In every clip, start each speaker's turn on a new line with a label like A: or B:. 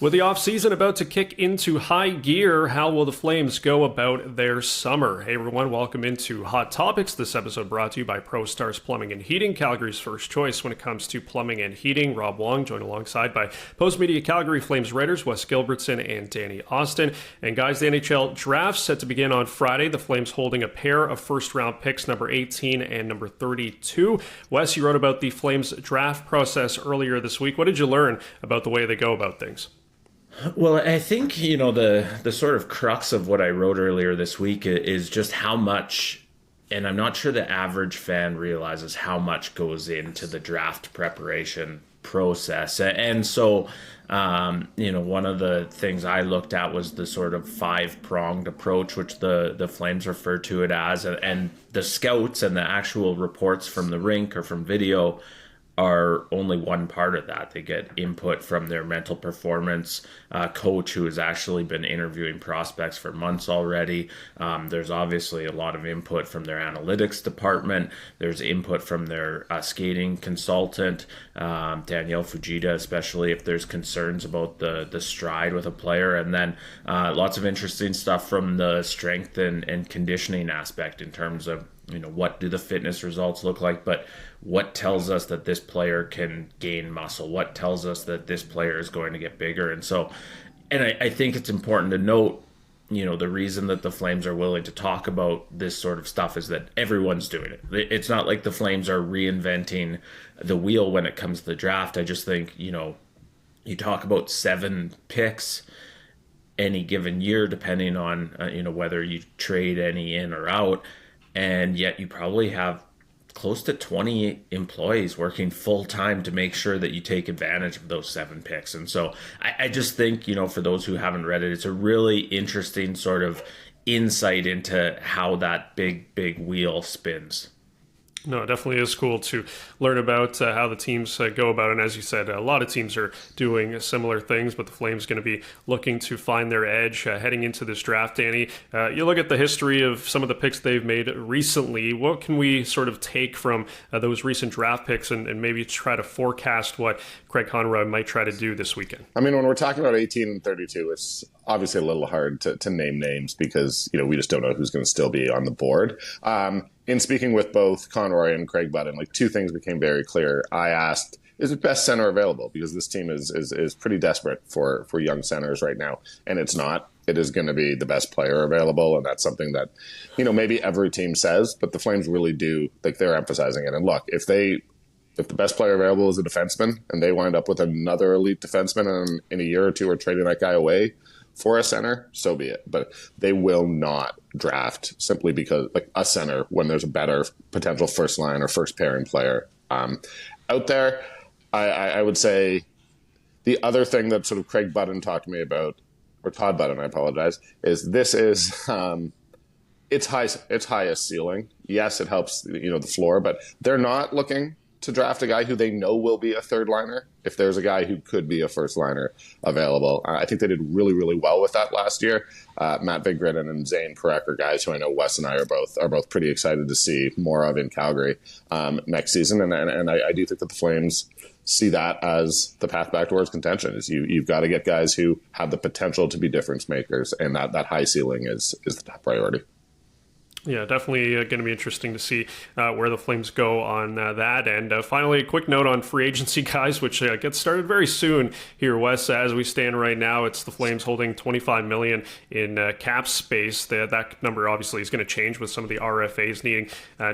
A: With the offseason about to kick into high gear, how will the Flames go about their summer? Hey everyone, welcome into Hot Topics. This episode brought to you by ProStars Plumbing and Heating, Calgary's first choice when it comes to plumbing and heating. Rob Wong, joined alongside by Postmedia Calgary Flames writers Wes Gilbertson and Danny Austin. And guys, the NHL Draft set to begin on Friday. The Flames holding a pair of first-round picks, number 18 and number 32. Wes, you wrote about the Flames draft process earlier this week. What did you learn about the way they go about things?
B: Well, I think, the sort of crux of what I wrote earlier this week is just how much, and I'm not sure the average fan realizes how much goes into the draft preparation process. And so, one of the things I looked at was the sort of five-pronged approach, which the Flames refer to it as, and the scouts and the actual reports from the rink or from video are only one part of that. They get input from their mental performance coach, who has actually been interviewing prospects for months already. There's obviously a lot of input from their analytics department. There's input from their skating consultant, Danielle Fujita, especially if there's concerns about the stride with a player. And then lots of interesting stuff from the strength and conditioning aspect in terms of, what do the fitness results look like, but what tells us that this player can gain muscle? What tells us that this player is going to get bigger? And so, I think it's important to note, the reason that the Flames are willing to talk about this sort of stuff is that everyone's doing it. It's not like the Flames are reinventing the wheel when it comes to the draft. I just think, you talk about 7 picks any given year, depending on, whether you trade any in or out. And yet you probably have close to 20 employees working full time to make sure that you take advantage of those 7 picks. And so I just think, for those who haven't read it, it's a really interesting sort of insight into how that big wheel spins.
A: No, it definitely is cool to learn about how the teams go about it. And as you said, a lot of teams are doing similar things, but the Flames going to be looking to find their edge heading into this draft. Danny, you look at the history of some of the picks they've made recently. What can we sort of take from those recent draft picks and maybe try to forecast what Craig Conroy might try to do this weekend?
C: I mean, when we're talking about 18 and 32, it's obviously a little hard to name names because, we just don't know who's going to still be on the board. In speaking with both Conroy and Craig Button, 2 things became very clear. I asked, is it best center available? Because this team is pretty desperate for young centers right now. And it's not. It is going to be the best player available. And that's something that, maybe every team says, but the Flames really do, they're emphasizing it. And look, if the best player available is a defenseman and they wind up with another elite defenseman and in a year or two are trading that guy away for a center, so be it. But they will not draft simply because a center when there's a better potential first line or first pairing player out there. I would say the other thing that sort of Craig Button talked to me about, or Todd Button, I apologize, is this is it's highest ceiling. Yes, it helps the floor, but they're not looking to draft a guy who they know will be a third liner if there's a guy who could be a first liner available. I think they did really, really well with that last year. Matt Vigren and Zane Perek are guys who I know Wes and I are both pretty excited to see more of in Calgary next season. And I do think that the Flames see that as the path back towards contention. Is you've got to get guys who have the potential to be difference makers, and that high ceiling is the top priority.
A: Yeah, definitely going to be interesting to see where the Flames go on that. And finally, a quick note on free agency, guys, which gets started very soon here, Wes. As we stand right now, it's the Flames holding $25 million in cap space. That number obviously is going to change with some of the RFAs needing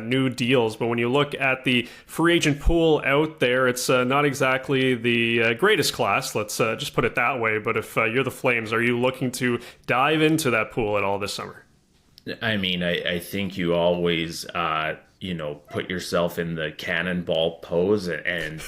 A: new deals. But when you look at the free agent pool out there, it's not exactly the greatest class. Let's just put it that way. But if you're the Flames, are you looking to dive into that pool at all this summer?
B: I mean, I think you always, put yourself in the cannonball pose and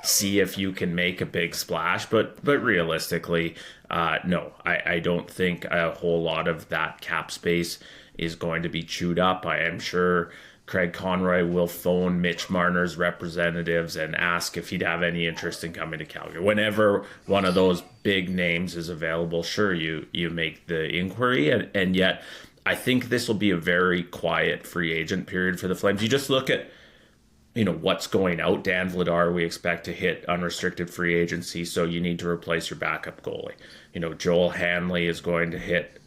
B: see if you can make a big splash. But realistically, no, I don't think a whole lot of that cap space is going to be chewed up. I am sure Craig Conroy will phone Mitch Marner's representatives and ask if he'd have any interest in coming to Calgary. Whenever one of those big names is available, sure, you make the inquiry, and yet I think this will be a very quiet free agent period for the Flames. You just look at what's going out. Dan Vladar, we expect to hit unrestricted free agency, so you need to replace your backup goalie. Joel Hanley is going to hit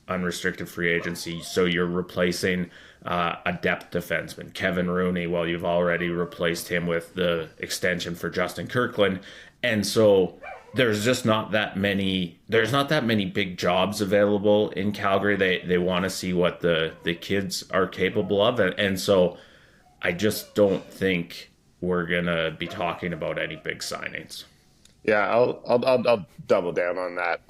B: unrestricted free agency, so you're replacing a depth defenseman. Kevin Rooney, well, you've already replaced him with the extension for Justin Kirkland. And so there's not that many big jobs available in Calgary. They want to see what the kids are capable of. And so I just don't think we're going to be talking about any big signings.
C: Yeah, I'll double down on that.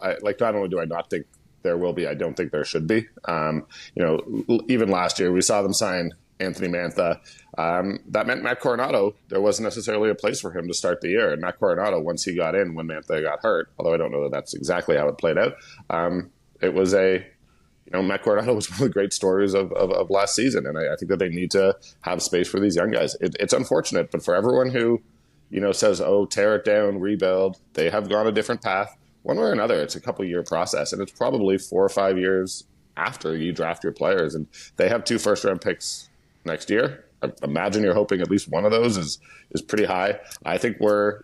C: Not only do I not think there will be, I don't think there should be. Even last year we saw them sign Anthony Mantha. That meant Matt Coronado, there wasn't necessarily a place for him to start the year. And Matt Coronado, once he got in when Mantha got hurt, although I don't know that that's exactly how it played out, it was Matt Coronado was one of the great stories of last season. And I think that they need to have space for these young guys. It's unfortunate, but for everyone who, says, oh, tear it down, rebuild, they have gone a different path. One way or another, it's a couple-year process, and it's probably 4 or 5 years after you draft your players. And they have 2 first-round picks next year. I imagine you're hoping at least one of those is pretty high. I think we're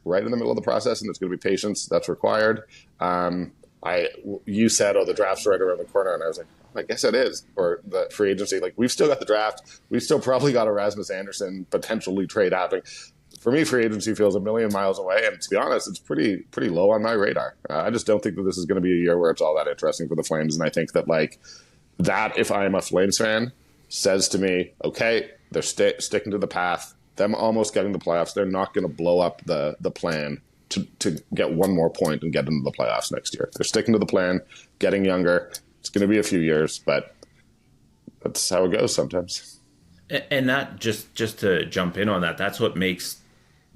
C: right in the middle of the process, and it's going to be patience that's required. You said, the draft's right around the corner, and I was like, I guess it is. Or the free agency, we've still got the draft. We've still probably got a Rasmus Anderson potentially trade happening. For me, free agency feels a million miles away, and to be honest, it's pretty low on my radar. I just don't think that this is going to be a year where it's all that interesting for the Flames, and I think that that, if I'm a Flames fan, says to me, okay, they're sticking to the path. Them almost getting the playoffs, they're not going to blow up the plan to get one more point and get into the playoffs next year. They're sticking to the plan, getting younger. It's going to be a few years, but that's how it goes sometimes.
B: And that just to jump in on that, that's what makes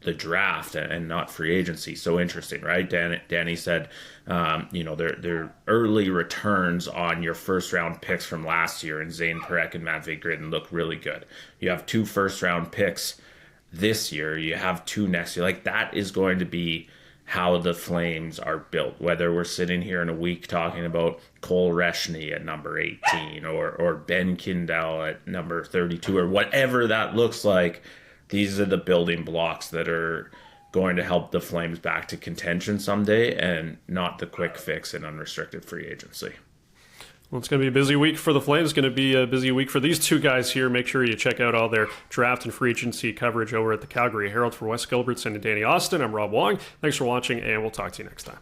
B: the draft and not free agency so interesting, right? Danny said, their early returns on your first round picks from last year and Zane Parekh and Matt Vigridden look really good. You have 2 first round picks this year. You have 2 next year. That is going to be how the Flames are built. Whether we're sitting here in a week talking about Cole Reshny at number 18 or Ben Kindell at number 32 or whatever that looks like. These are the building blocks that are going to help the Flames back to contention someday, and not the quick fix in unrestricted free agency.
A: Well, it's going to be a busy week for the Flames. It's going to be a busy week for these 2 guys here. Make sure you check out all their draft and free agency coverage over at the Calgary Herald. For Wes Gilbertson and Danny Austin, I'm Rob Wong. Thanks for watching, and we'll talk to you next time.